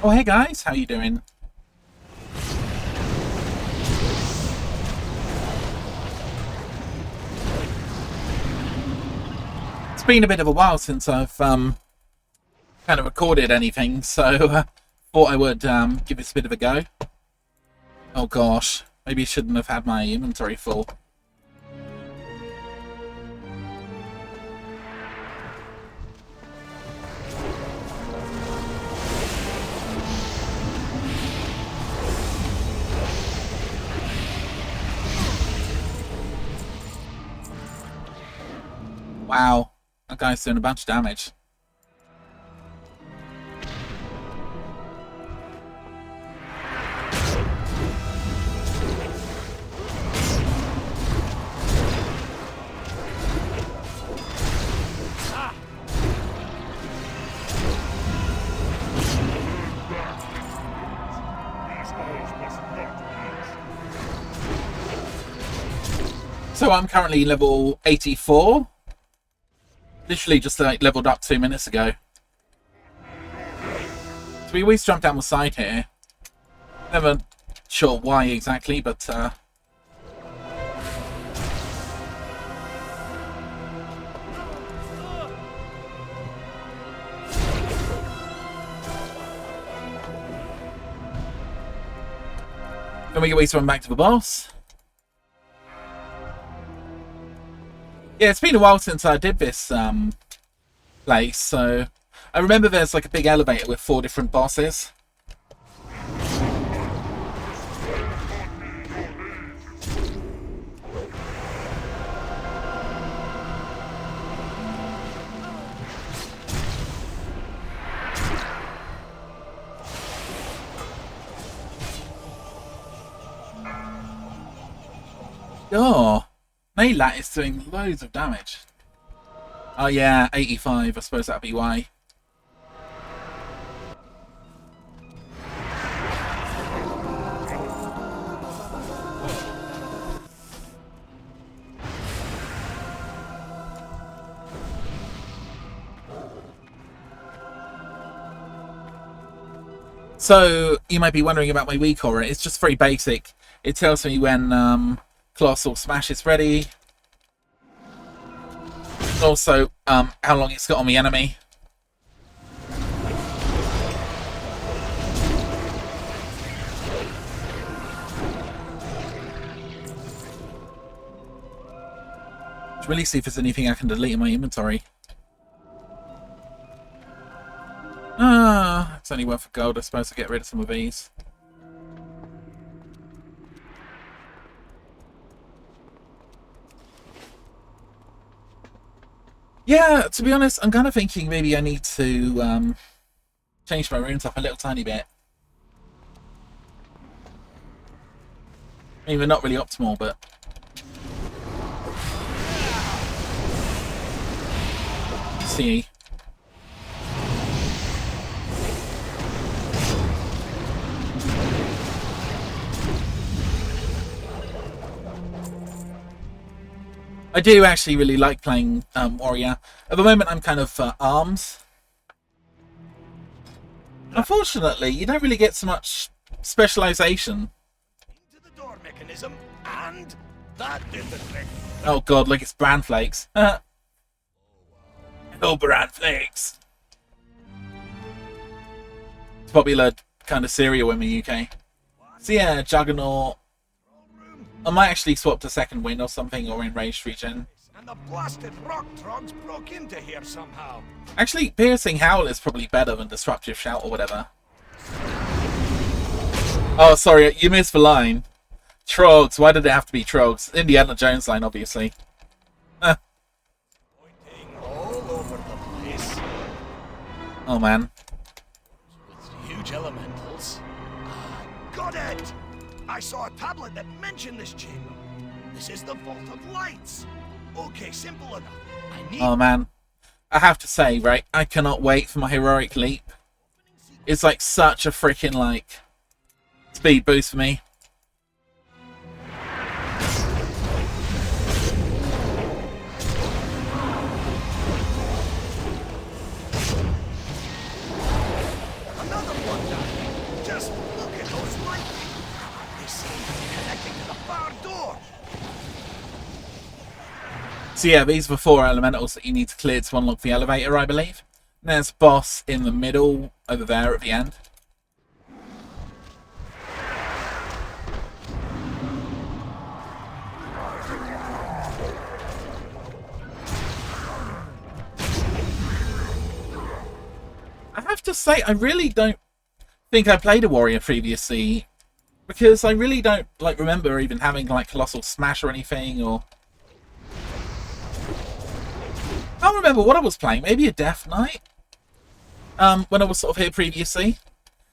Oh, hey guys, how you doing? It's been a bit of a while since I've kind of recorded anything, so thought I would give this a bit of a go. Oh gosh, maybe I shouldn't have had my inventory full. Wow, that guy's doing a bunch of damage. So I'm currently level 84. Literally just like leveled up 2 minutes ago. So we always jump down the side here. Never sure why exactly, but then we always run back to the boss. Yeah, it's been a while since I did this place, so I remember there's like a big elevator with 4 different bosses. Oh, Naylat is doing loads of damage. Oh yeah, 85, I suppose that'd be why. So, you might be wondering about my weak aura. It's just very basic. It tells me when Colossal Smash is ready. Also, how long it's got on the enemy. Let's really see if there's anything I can delete in my inventory. Ah, it's only worth a gold. I suppose to get rid of some of these. Yeah, to be honest, I'm kind of thinking maybe I need to change my runes up a little tiny bit. I mean, they're not really optimal, but... See. I do actually really like playing warrior. At the moment, I'm kind of arms. Unfortunately, you don't really get so much specialization. Into the door mechanism, and that did the trick. Oh god, like it's bran flakes. Oh, bran flakes. It's popular kind of cereal in the UK. So yeah, Juggernaut. I might actually swap to Second Wind or something, or Enraged Regen. And the blasted rock trogs broke into here somehow. Actually, Piercing Howl is probably better than Disruptive Shout or whatever. Oh, sorry, you missed the line. Trogs, why did it have to be Trogs? Indiana Jones line, obviously. Pointing all over the place. Oh, man. With huge elementals. Ah, got it! I saw a tablet that mentioned this chamber. This is the Vault of Lights. Okay, simple enough. I need... Oh, man. I have to say, right, I cannot wait for my heroic leap. It's like such a freaking, like, speed boost for me. Another one down. far door. So yeah, these are the 4 elementals that you need to clear to unlock the elevator, I believe. And there's a boss in the middle, over there at the end. I have to say, I really don't think I played a warrior previously, because I really don't remember even having Colossal Smash or anything, or I don't remember what I was playing. Maybe a Death Knight? When I was sort of here previously.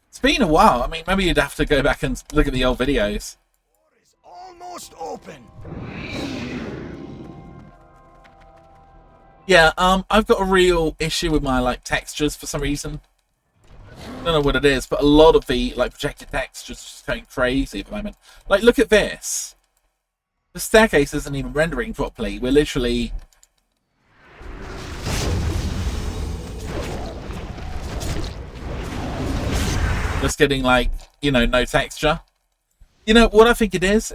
It's been a while. I mean, maybe you'd have to go back and look at the old videos. Door is almost open. Yeah, I've got a real issue with my textures for some reason. I don't know what it is, but a lot of the projected textures are just going crazy at the moment. Look at this. The staircase isn't even rendering properly. We're literally just getting no texture. You know what I think it is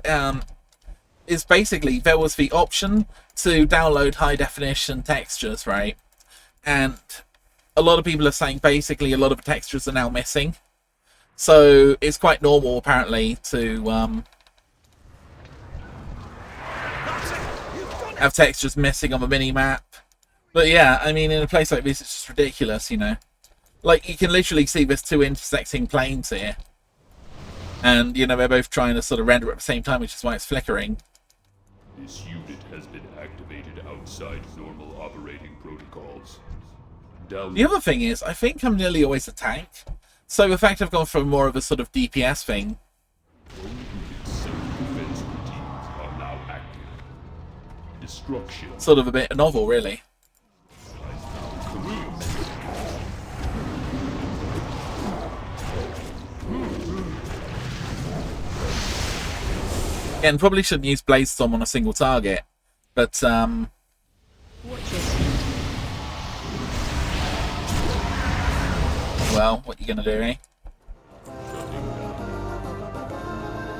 basically there was the option to download high definition textures, right? And a lot of people are saying basically a lot of the textures are now missing. So it's quite normal apparently to have textures missing on the mini-map. But yeah, I mean, in a place like this, it's just ridiculous, you know. You can literally see there's 2 intersecting planes here. And, you know, they're both trying to sort of render at the same time, which is why it's flickering. This unit has been activated outside normal operating protocols. The other thing is, I think I'm nearly always a tank. So the fact I've gone for more of a sort of DPS thing. Self-defense routines are now active. Destruction. Sort of a bit novel, really. Again, probably shouldn't use Bladestorm on a single target, but well, what you gonna do, eh?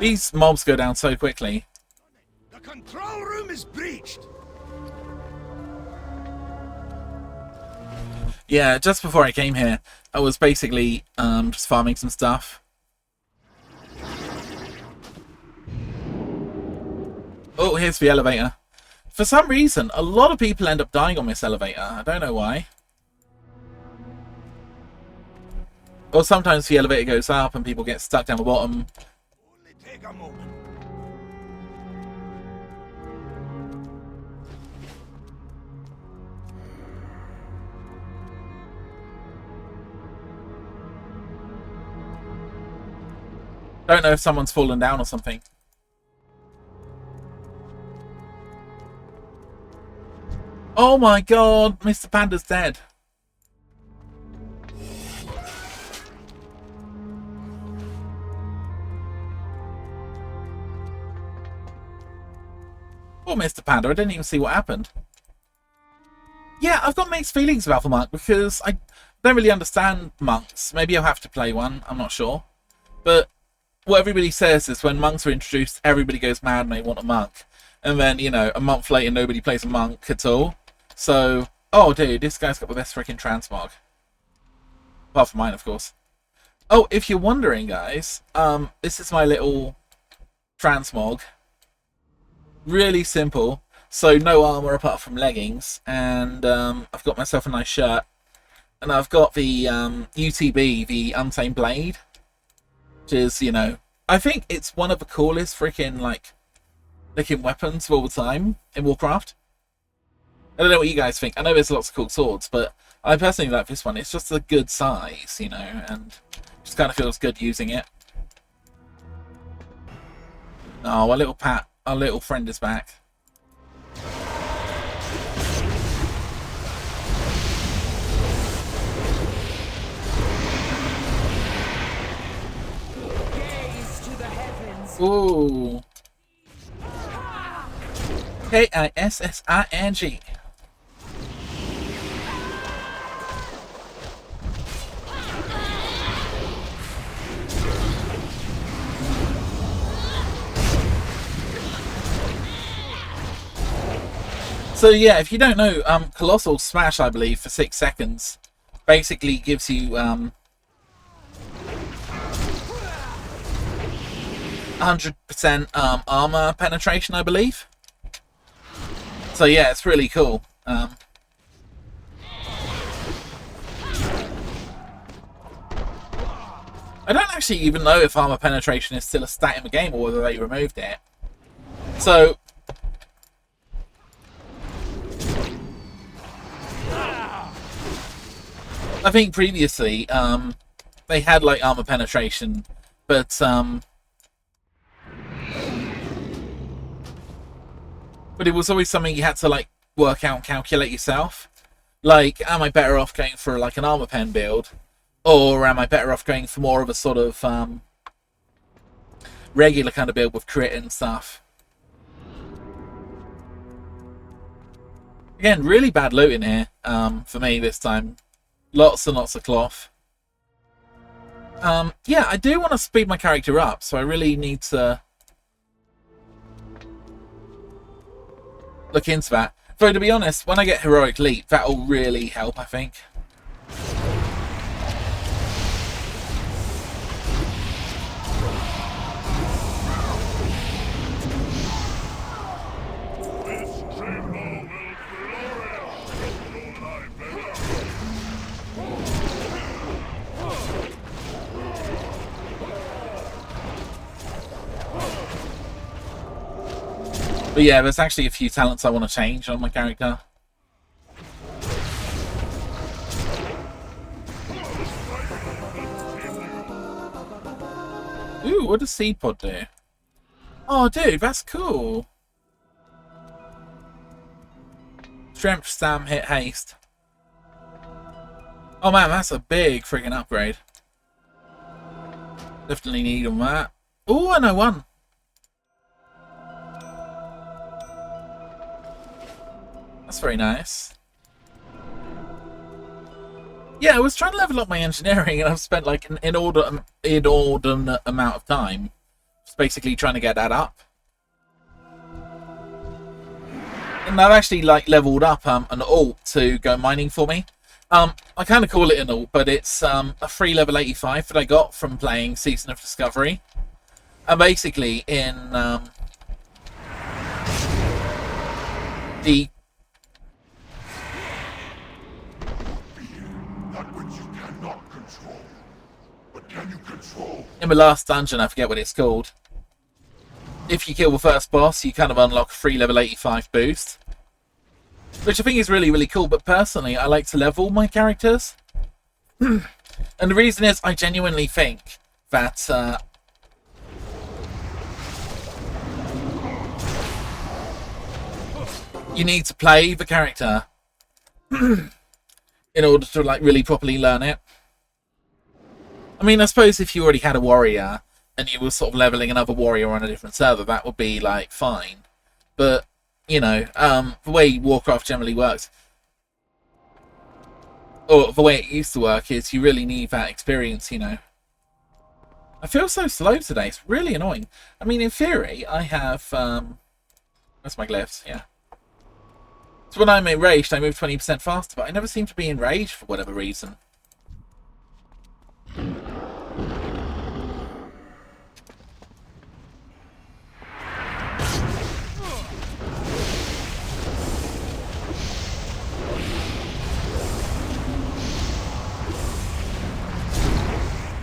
These mobs go down so quickly. The control room is breached. Yeah, just before I came here, I was basically just farming some stuff. Oh, here's the elevator. For some reason, a lot of people end up dying on this elevator. I don't know why. Or sometimes the elevator goes up and people get stuck down the bottom. Only take a moment. Don't know if someone's fallen down or something. Oh my god, Mr. Panda's dead. Poor Mr. Panda, I didn't even see what happened. Yeah, I've got mixed feelings about the monk because I don't really understand monks. Maybe I'll have to play one, I'm not sure. But what everybody says is when monks are introduced, everybody goes mad and they want a monk. And then, you know, a month later, nobody plays a monk at all. So, oh dude, this guy's got the best freaking transmog. Apart from mine, of course. Oh, if you're wondering, guys, this is my little transmog. Really simple. So, no armor apart from leggings. And I've got myself a nice shirt. And I've got the UTB, the Untamed Blade. Which is, you know, I think it's one of the coolest freaking, looking weapons of all the time in Warcraft. I don't know what you guys think. I know there's lots of cool swords, but I personally like this one. It's just a good size, you know, and just kind of feels good using it. Oh, our little friend is back. Gaze to the heavens. Ooh. K-I-S-S-I-N-G. So yeah, if you don't know, Colossal Smash, I believe, for 6 seconds, basically gives you 100% armor penetration, I believe. So yeah, it's really cool. I don't actually even know if armor penetration is still a stat in the game or whether they removed it. So I think previously they had like armor penetration, but it was always something you had to like work out and calculate yourself. Like, am I better off going for like an armor pen build, or am I better off going for more of a sort of regular kind of build with crit and stuff? Again, really bad loot in here for me this time. Lots and lots of cloth. Yeah, I do want to speed my character up, so I really need to look into that. Though, to be honest, when I get Heroic Leap, that will really help, I think. But yeah, there's actually a few talents I want to change on my character. Ooh, what does Seed Pod do? Oh, dude, that's cool. Strength, Stam, Hit, Haste. Oh man, that's a big friggin' upgrade. Definitely need on that. Ooh, I know one. That's very nice. Yeah, I was trying to level up my engineering, and I've spent like an inordinate amount of time just basically trying to get that up. And I've actually like leveled up an alt to go mining for me. I kind of call it an alt, but it's a free level 85 that I got from playing Season of Discovery. And basically in the in the last dungeon, I forget what it's called, if you kill the first boss, you kind of unlock a free level 85 boost, which I think is really, really cool. But personally, I like to level my characters. And the reason is, I genuinely think that you need to play the character in order to like really properly learn it. I mean, I suppose if you already had a warrior and you were sort of leveling another warrior on a different server, that would be like fine. But you know, the way Warcraft generally works, or the way it used to work, is you really need that experience, you know. I feel so slow today, it's really annoying. I mean, in theory, I have, that's my glyphs, yeah. So when I'm enraged, I move 20% faster, but I never seem to be enraged for whatever reason.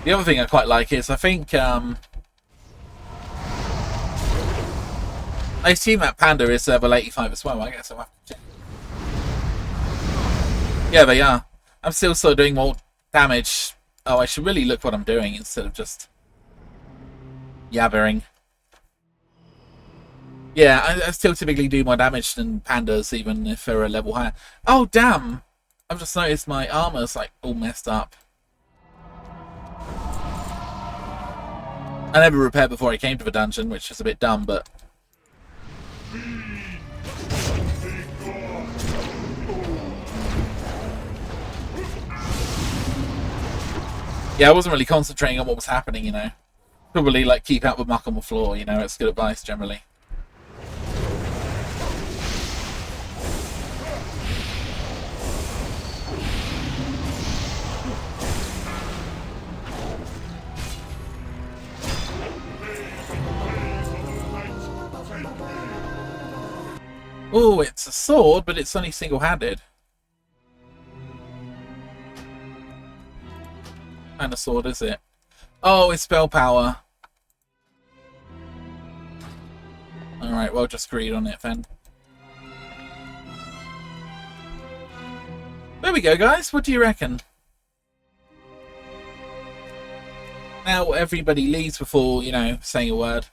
The other thing I quite like is, I think, I assume that Panda is level 85 as well. I guess I'll have to check. Yeah, they are. I'm still sort of doing more damage. Oh, I should really look what I'm doing instead of just yabbering. Yeah, I still typically do more damage than Pandas, even if they're a level higher. Oh, damn! I've just noticed my armor's like all messed up. I never repaired before I came to the dungeon, which is a bit dumb, but... Yeah, I wasn't really concentrating on what was happening, you know. Probably, like, keep out the muck on the floor, you know, it's good advice, generally. Oh, it's a sword, but it's only single-handed. What kind of sword is it? Oh, it's spell power. Alright, well, just read on it then. There we go, guys. What do you reckon? Now everybody leaves before, you know, saying a word.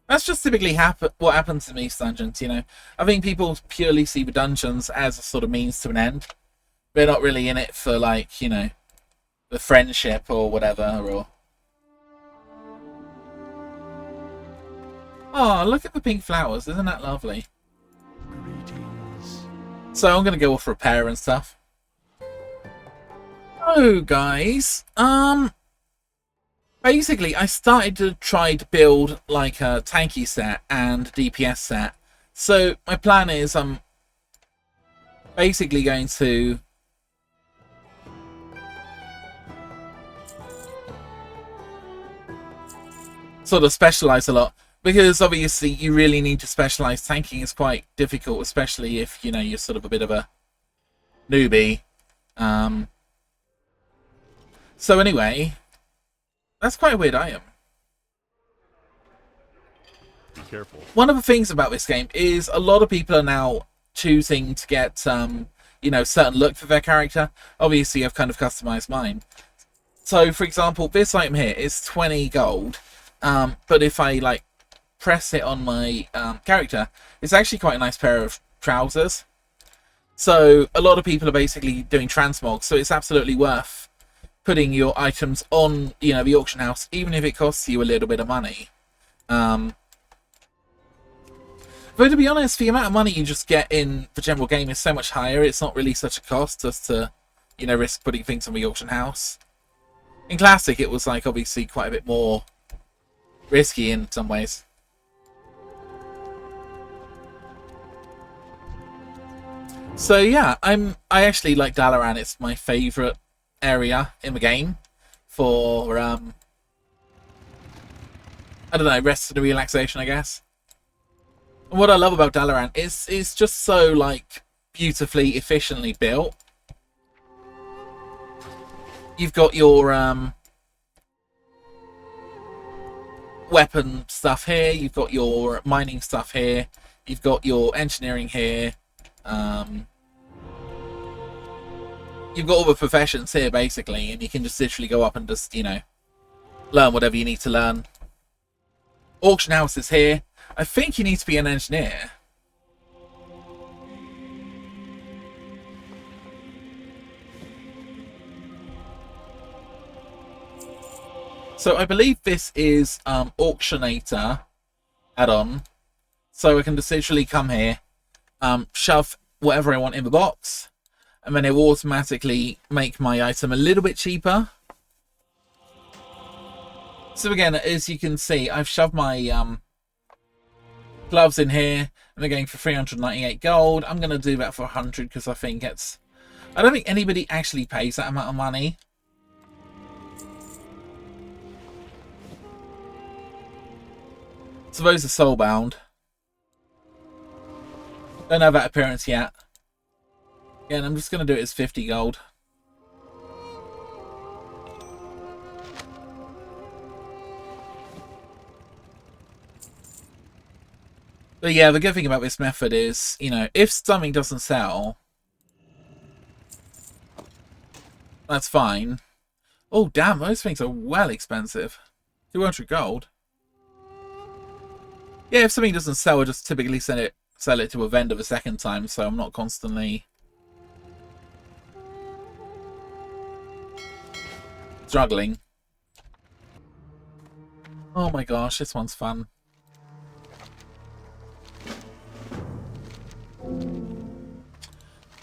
That's just typically what happens in these dungeons, you know. I think people purely see the dungeons as a sort of means to an end. They're not really in it for, like, you know, the friendship or whatever, or... Oh, look at the pink flowers. Isn't that lovely? Greetings. So I'm going to go off repair and stuff. Oh, guys. Basically, I started to try to build like a tanky set and DPS set. So my plan is I'm basically going to sort of specialize a lot, because obviously you really need to specialize. Tanking is quite difficult, especially if, you know, you're sort of a bit of a newbie. So anyway, that's quite a weird item. Be careful. One of the things about this game is a lot of people are now choosing to get, you know, certain look for their character. Obviously, I've kind of customized mine. So, for example, this item here is 20 gold. But if I, like, press it on my character, it's actually quite a nice pair of trousers. So, a lot of people are basically doing transmog, so it's absolutely worth putting your items on, you know, the auction house, even if it costs you a little bit of money. But to be honest, the amount of money you just get in the general game is so much higher, it's not really such a cost just to, you know, risk putting things on the auction house. In Classic, it was, like, obviously quite a bit more risky in some ways. So yeah, I actually like Dalaran. It's my favourite area in the game for I don't know, rest and relaxation, I guess. And what I love about Dalaran is it's just so, like, beautifully, efficiently built. You've got your weapon stuff here, you've got your mining stuff here, you've got your engineering here, you've got all the professions here, basically, and you can just literally go up and just, you know, learn whatever you need to learn. Auction house is here. I think you need to be an engineer. So I believe this is Auctionator add-on. So I can just literally come here, shove whatever I want in the box, and then it will automatically make my item a little bit cheaper. So again, as you can see, I've shoved my gloves in here, and they're going for 398 gold. I'm going to do that for 100 because I think it's... I don't think anybody actually pays that amount of money. So those are soulbound. Don't have that appearance yet. Again, I'm just going to do it as 50 gold. But yeah, the good thing about this method is, you know, if something doesn't sell, that's fine. Oh, damn, those things are well expensive. 200 gold. Yeah, if something doesn't sell, I just typically sell it to a vendor the second time, so I'm not constantly struggling. Oh my gosh, this one's fun.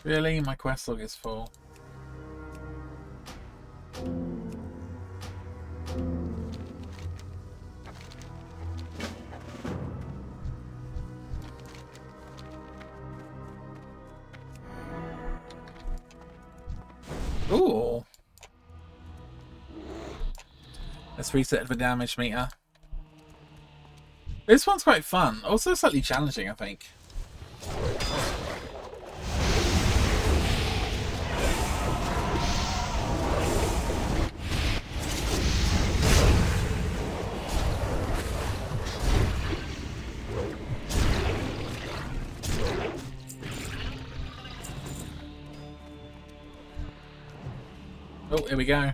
Really? My quest log is full. Ooh. Let's reset the damage meter. This one's quite fun. Also slightly challenging, I think. Oh, here we go.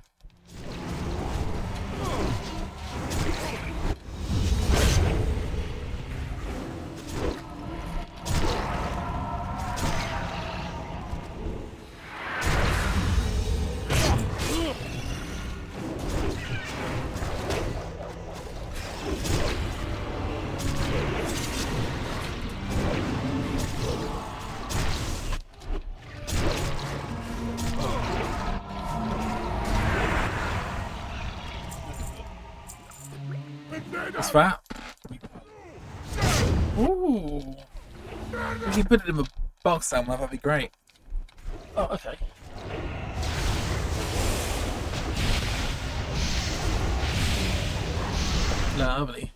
What's that? Ooh. If you put it in a box somewhere, that'd be great. Oh, okay. Lovely.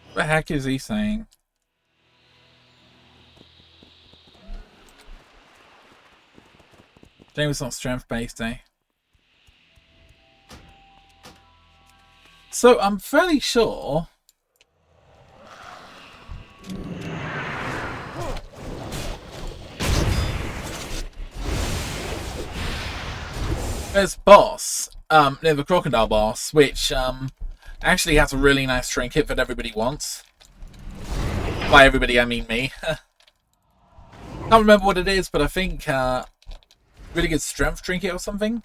What the heck is he saying? James not strength based, eh? So I'm fairly sure there's a boss, near the crocodile boss, which actually has a really nice trinket that everybody wants. By everybody, I mean me. Can't remember what it is, but I think really good strength trinket or something.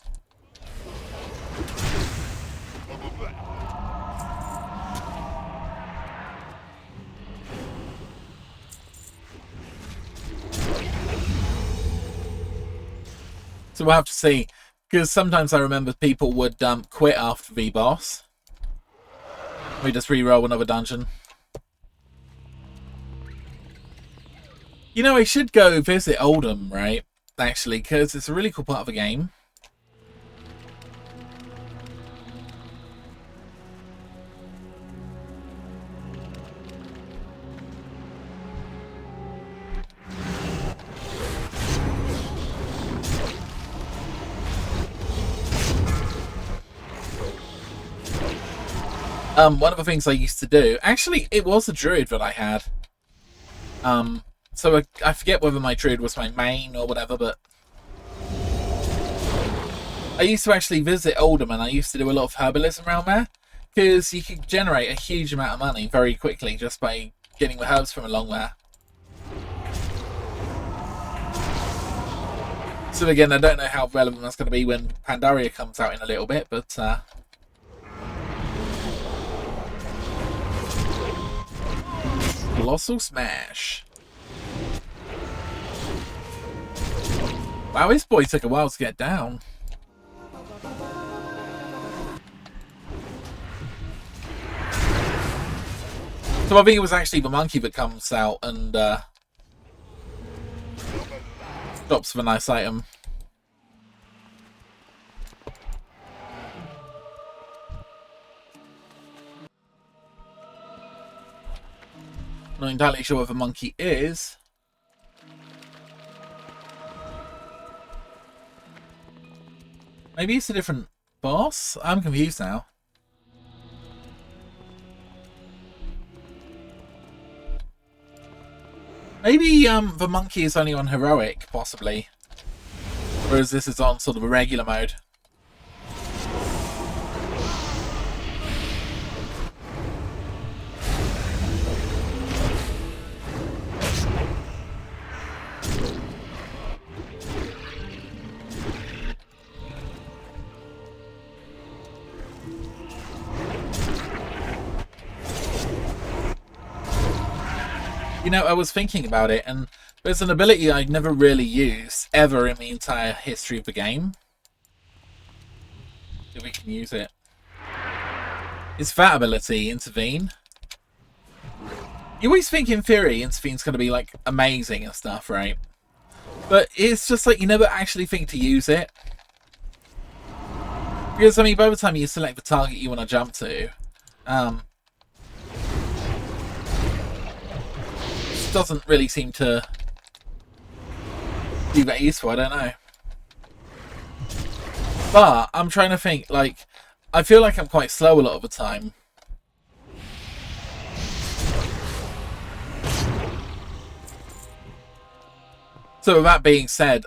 So we'll have to see, because sometimes I remember people would quit after the boss. We just re-roll another dungeon. You know, I should go visit Oldham, right? Actually, because it's a really cool part of the game. One of the things I used to do, actually, it was a druid that I had. So I forget whether my druid was my main or whatever, but I used to actually visit Oldham, and I used to do a lot of herbalism around there, because you could generate a huge amount of money very quickly just by getting the herbs from along there. So again, I don't know how relevant that's going to be when Pandaria comes out in a little bit, but Colossal Smash. Wow, this boy took a while to get down. So I think it was actually the monkey that comes out and drops the nice item. Not entirely sure what the monkey is. Maybe it's a different boss? I'm confused now. Maybe the monkey is only on heroic, possibly. Whereas this is on sort of a regular mode. You know, I was thinking about it, and there's an ability I've never really used, ever in the entire history of the game. If we can use it. It's that ability, Intervene. You always think in theory Intervene's going to be like amazing and stuff, right? But it's just like you never actually think to use it. Because, I mean, by the time you select the target you want to jump to, it doesn't really seem to be that useful, I don't know. But I'm trying to think, like, I feel like I'm quite slow a lot of the time. So with that being said,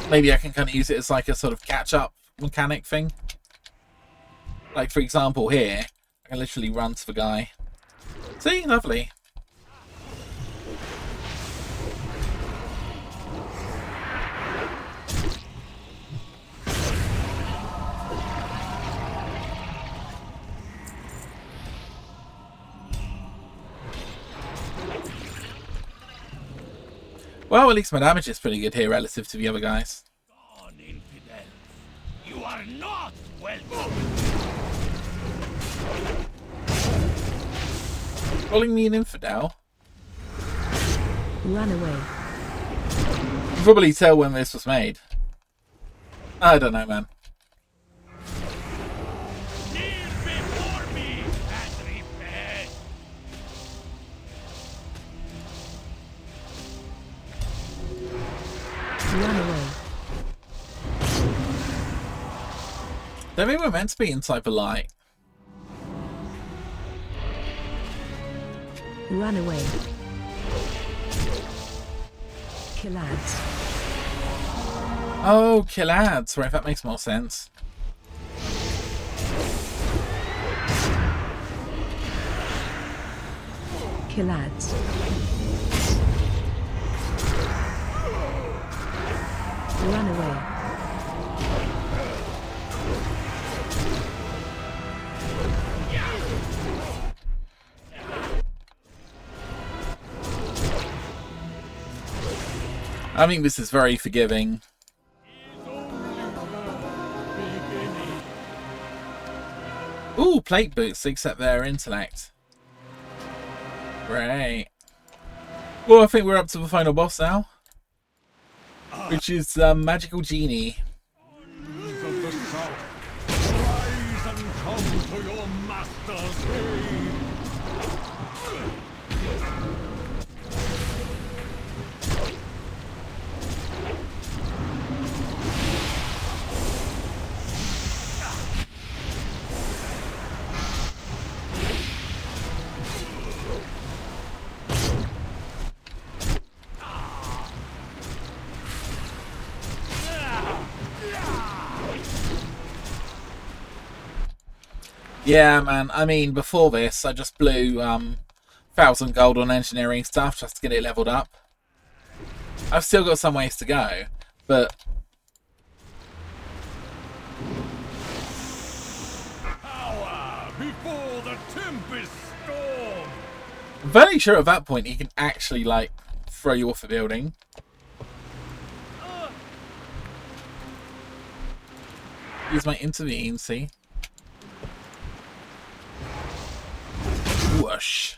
maybe I can kind of use it as like a sort of catch-up mechanic thing. Like, for example, here, I can literally run to the guy. See? Lovely. Well, at least my damage is pretty good here relative to the other guys. Gone, infidel. You are not welcome. Calling me an infidel? Run away. You can probably tell when this was made. I don't know, man. Kneel before me and repent. Run away. Don't think we're meant to be inside the light. Run away. Kill ads. Oh, kill ads. Right, that makes more sense. Kill ads. Run away. I think this is very forgiving. Ooh, plate boots, except their intellect. Great. Well, I think we're up to the final boss now. Which is Magical Genie. Sons of the South, rise and come to your master's aid. Yeah, man. I mean, before this, I just blew 1,000 gold on engineering stuff just to get it leveled up. I've still got some ways to go, but Power before the tempest storm. I'm fairly sure at that point he can actually, like, throw you off a building. Use my intervene, see? Whoosh.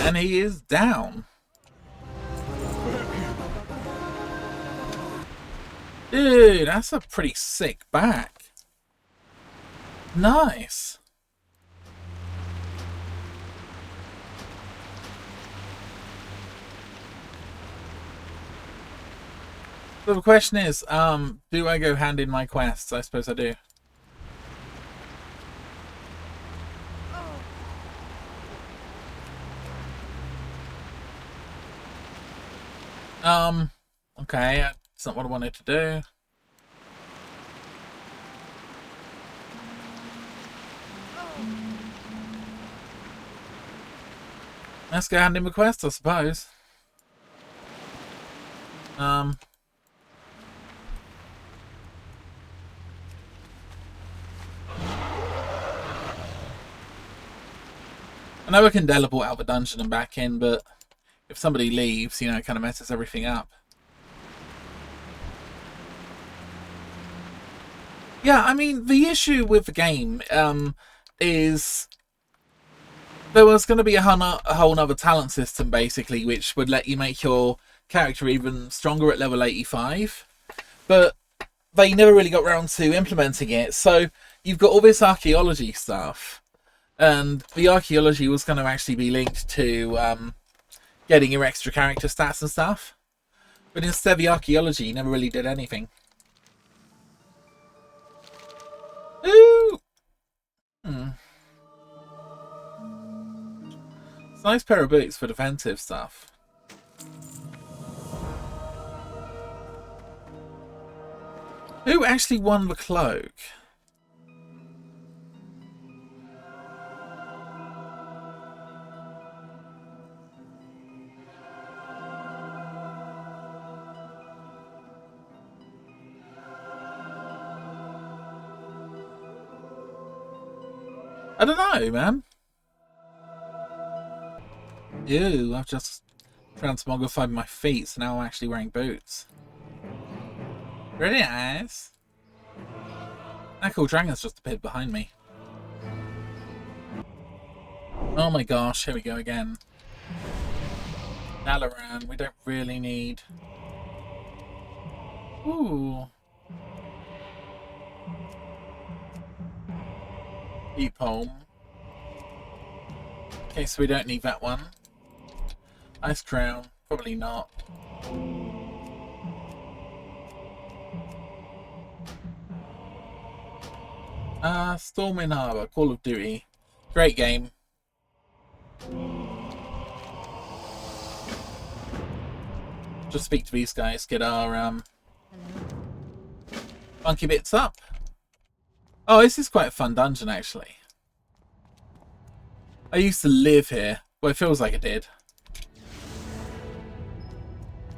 And he is down. Dude, that's a pretty sick back. Nice. So the question is, do I go hand in my quests? I suppose I do. Okay, that's not what I wanted to do. Let's go hand in the quest, I suppose. I know I can teleport out of the dungeon and back in, but if somebody leaves, you know, it kind of messes everything up. Yeah, I mean, the issue with the game is there was going to be a whole nother talent system, basically, which would let you make your character even stronger at level 85. But they never really got around to implementing it. So you've got all this archaeology stuff. And the archaeology was going to actually be linked to getting your extra character stats and stuff. But instead, the archaeology never really did anything. Ooh! It's a nice pair of boots for defensive stuff. Who actually won the cloak? I don't know, man. Ew, I've just transmogrified my feet, so now I'm actually wearing boots. Really nice. That cool dragon's just appeared behind me. Oh my gosh, here we go again. Nagrand, we don't really need... Ooh. Keep home. Okay, so we don't need that one. Ice crown, probably not. Storm in Harbor, Call of Duty. Great game. Just speak to these guys, get our monkey bits up. Oh, this is quite a fun dungeon, actually. I used to live here. Well, it feels like I did.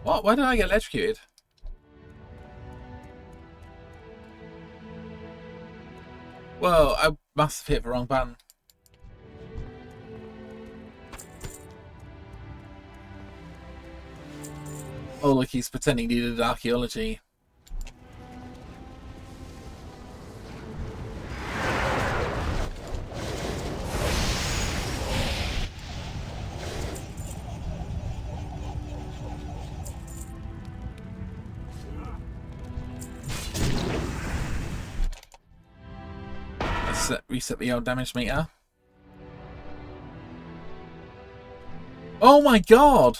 What? Why did I get electrocuted? Well, I must have hit the wrong button. Oh, look, he's pretending he did archaeology. Reset the old damage meter. Oh my god!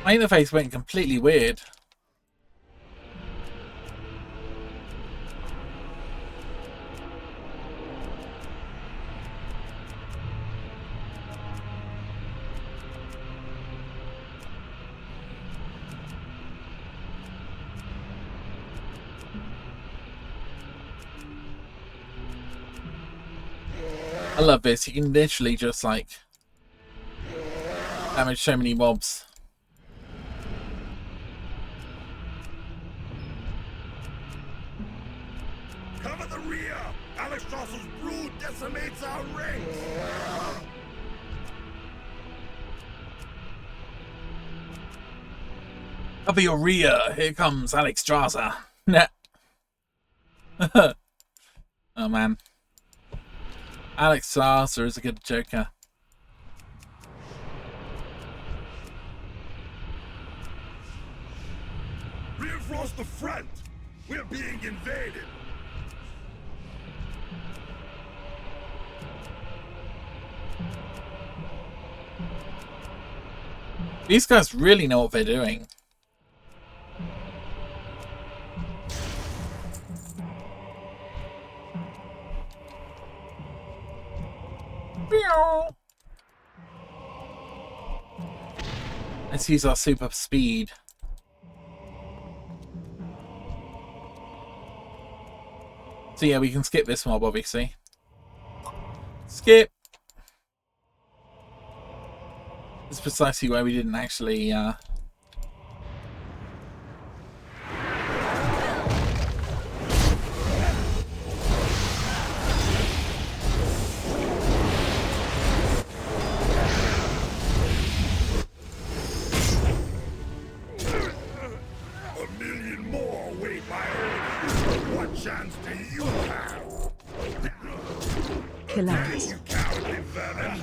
My interface went completely weird. I love this. You can literally just like damage so many mobs. Cover the rear! Alexstraszel's brood decimates our ranks! Cover your rear. Here comes Alexstrasza. Nah. Oh man. Alexstrasza is a good joker. Reinforce the front! We're being invaded! These guys really know what they're doing. Let's use our super speed. So yeah, we can skip this mob, obviously. Skip! It's precisely why we didn't actually Killads. Cowardly vermin!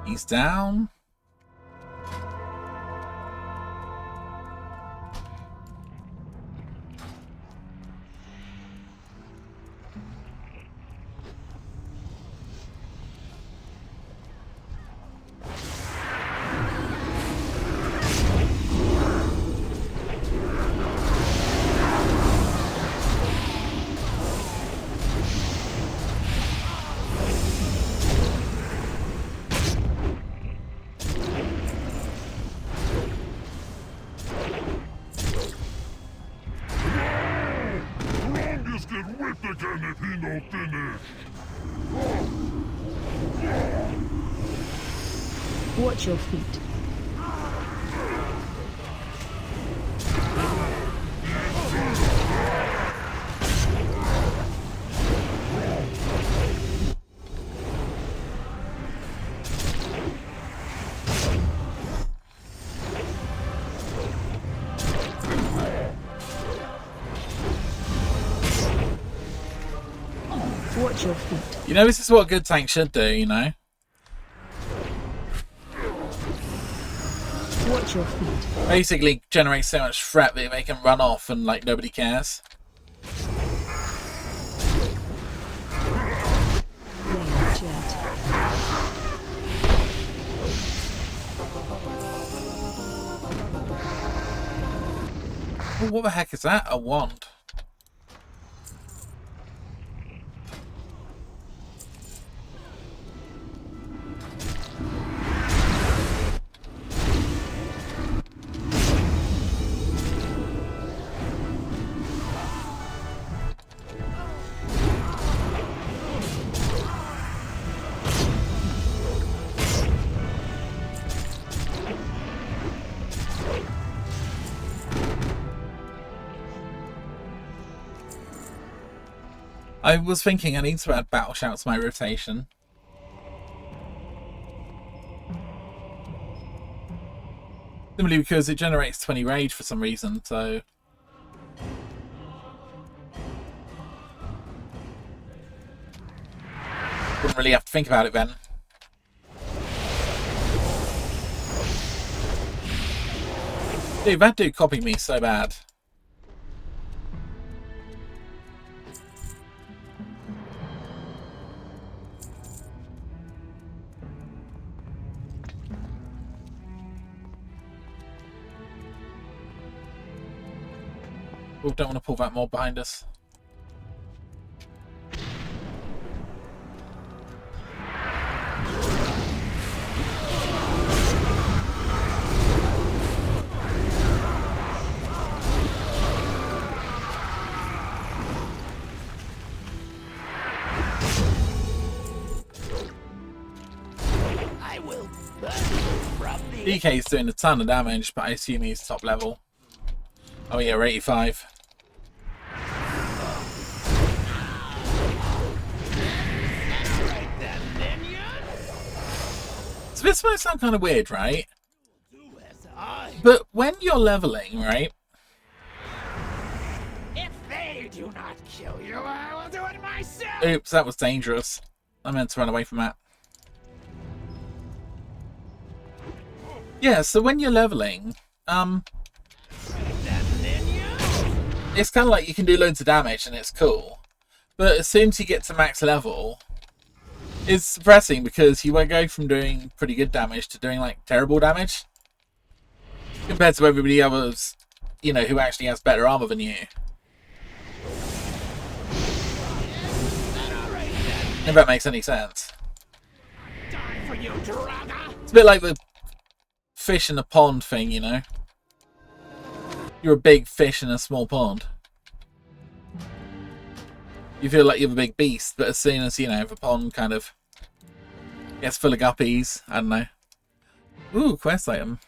He's down. Just get whipped again if he no finish. Watch your feet. Watch your feet. You know, this is what a good tank should do, you know? Watch your feet. Basically generate so much threat that they can run off and, like, nobody cares. Flame jet. Oh, what the heck is that? A wand. I was thinking I need to add battle shout to my rotation. Simply because it generates 20 rage for some reason, so... Wouldn't really have to think about it then. Dude, that dude copied me so bad. We don't want to pull that mob behind us. I will burn you from the DK is doing a ton of damage, but I assume he's top level. Oh yeah, we're 85. So this might sound kind of weird, right? But when you're leveling, right? If they do not kill you, I will do it myself. Oops, that was dangerous. I meant to run away from that. Yeah, so when you're leveling, it's kind of like you can do loads of damage and it's cool. But as soon as you get to max level, it's depressing because you won't go from doing pretty good damage to doing like terrible damage. Compared to everybody else, you know, who actually has better armor than you. If that makes any sense. Die for you, Draga. It's a bit like the fish in a pond thing, you know. You're a big fish in a small pond. You feel like you're a big beast, but as soon as, you know, the pond kind of It's full of guppies. I don't know. Ooh, quest item.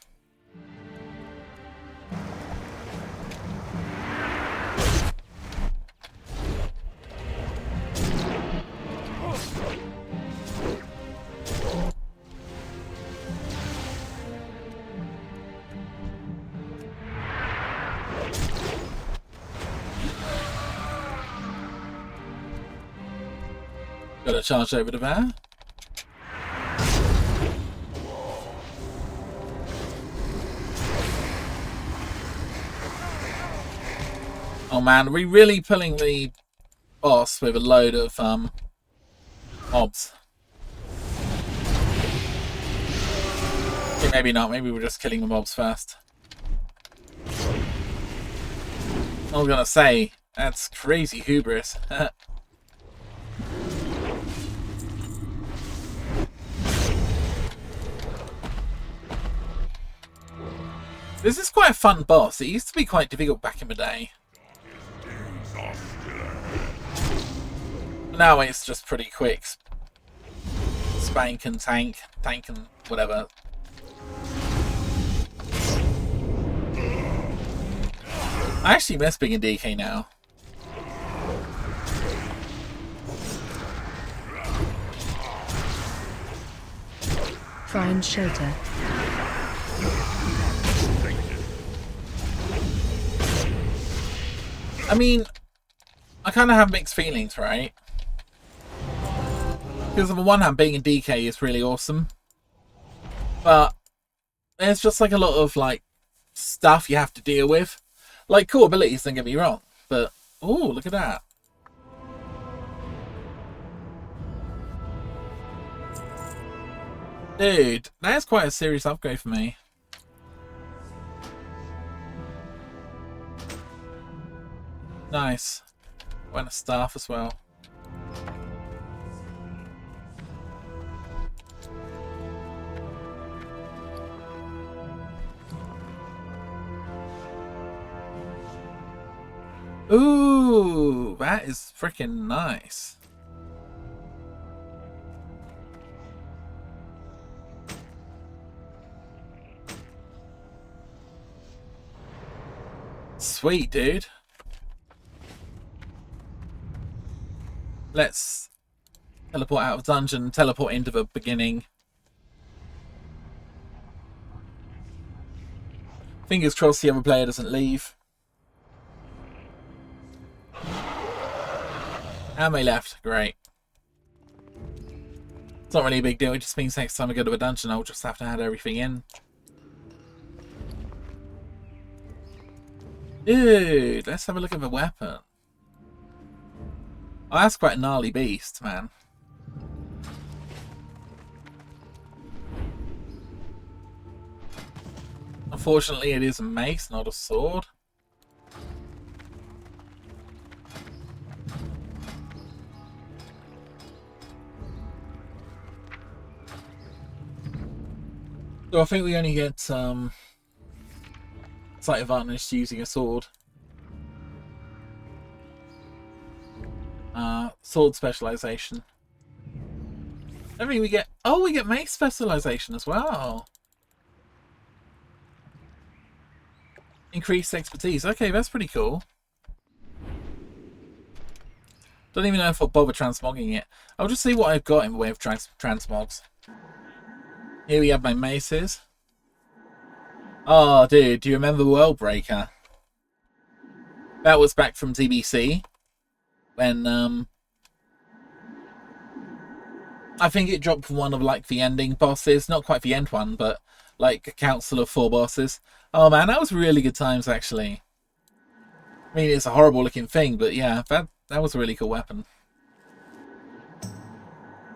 Gotta charge over to there. Oh man, are we really pulling the boss with a load of mobs? Okay, maybe not, maybe we're just killing the mobs first. I was gonna say, that's crazy hubris. This is quite a fun boss. It used to be quite difficult back in the day. Now it's just pretty quick. Spank and tank and whatever. I actually miss being in DK now. Find shelter. I mean, I kind of have mixed feelings, right? Because on the one hand, being in DK is really awesome. But there's just like a lot of like stuff you have to deal with. Like cool abilities, don't get me wrong. But, oh, look at that. Dude, that is quite a serious upgrade for me. Nice. Went a staff as well. Ooh, that is freaking nice. Sweet, dude. Let's teleport out of dungeon, teleport into the beginning. Fingers crossed the other player doesn't leave. And they left. Great. It's not really a big deal. It just means next time I go to a dungeon, I'll just have to add everything in. Dude, let's have a look at the weapon. Oh, that's quite a gnarly beast, man. Unfortunately, it is a mace, not a sword. So I think we only get slight advantage to using a sword. Sword specialization. I mean, we get... Oh, we get mace specialization as well. Increased expertise. Okay, that's pretty cool. Don't even know if I'll bother transmogging it. I'll just see what I've got in the way of transmogs. Here we have my maces. Oh, dude, do you remember World Breaker? That was back from TBC. When, I think it dropped from one of, like, the ending bosses. Not quite the end one, but, like, a council of 4 bosses. Oh, man, that was really good times, actually. I mean, it's a horrible-looking thing, but, yeah, that was a really cool weapon.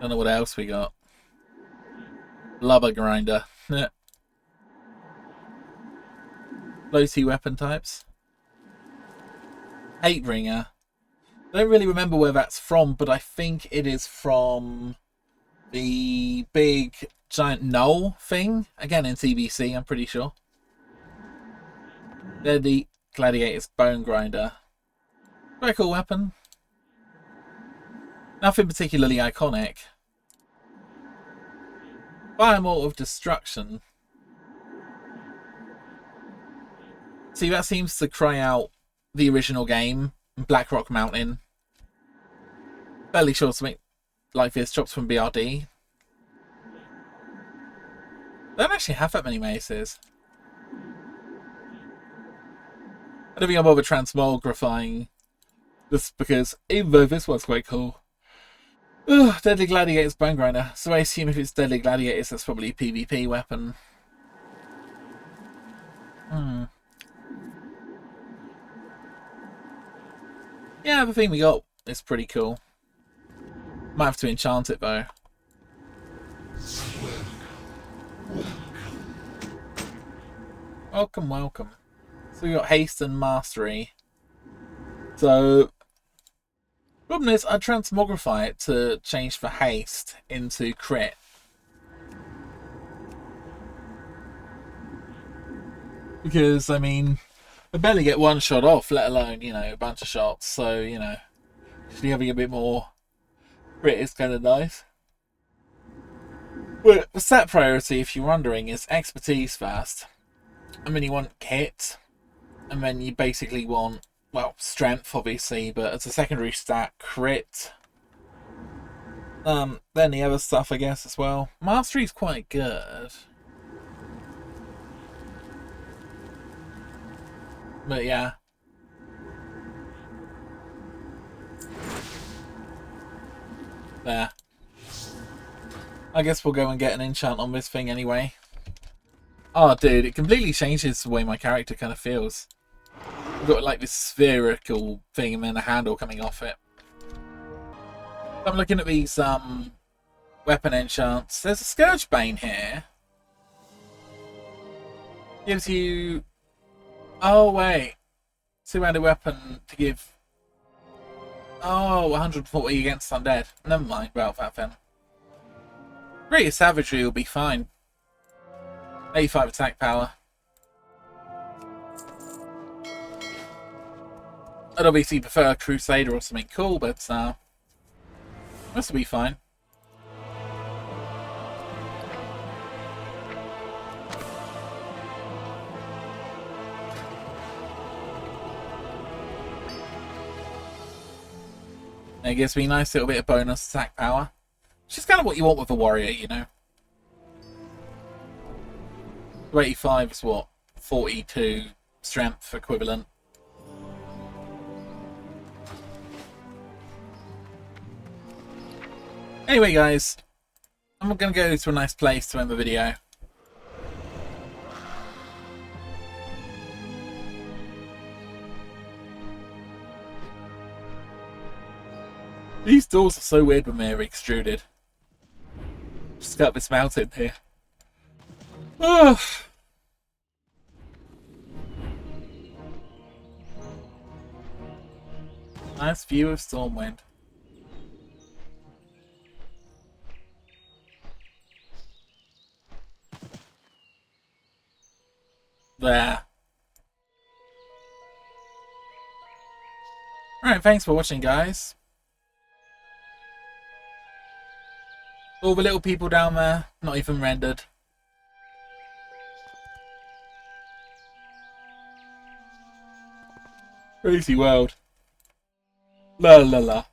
Don't know what else we got. Blubber grinder. Low T weapon types. Hate Bringer. Don't really remember where that's from, but I think it is from the big giant knoll thing. Again in TBC, I'm pretty sure. They're the Gladiator's Bone Grinder. Very cool weapon. Nothing particularly iconic. Firewall of Destruction. See, that seems to cry out the original game, Black Rock Mountain. Fairly sure something like this drops from BRD. They don't actually have that many maces. I don't think I'll bother transmogrifying just because, even though this one's quite cool. Ugh, Deadly Gladiator's Bone Grinder. So I assume if it's Deadly Gladiators, that's probably a PvP weapon. Yeah, the thing we got is pretty cool. Might have to enchant it though. Welcome, welcome. So we got haste and mastery. So, problem is, I transmogrify it to change the haste into crit. Because, I mean, I barely get one shot off, let alone, you know, a bunch of shots. So, you know, actually having a bit more crit is kind of nice. But the stat priority, if you're wondering, is expertise first. And then you want kit. And then you basically want, well, strength, obviously, but as a secondary stat, crit. Then the other stuff, I guess, as well. Mastery's quite good. But yeah. There. I guess we'll go and get an enchant on this thing anyway. Oh, dude, it completely changes the way my character kind of feels. I've got like this spherical thing and then a handle coming off it. I'm looking at these weapon enchants. There's a Scourge Bane here. Gives you... Oh, wait. Two-handed weapon to give... Oh, 140 against undead. Never mind about that then. Greater Savagery will be fine. 85 attack power. I'd obviously prefer a Crusader or something cool, but this will be fine. It gives me a nice little bit of bonus attack power. Which is kind of what you want with a warrior, you know. 85 is what? 42 strength equivalent. Anyway, guys, I'm going to go to a nice place to end the video. These doors are so weird when they're extruded. Just got this mountain here. Oh. Nice view of Stormwind. There. Alright, thanks for watching, guys. All the little people down there, not even rendered. Crazy world. La la la.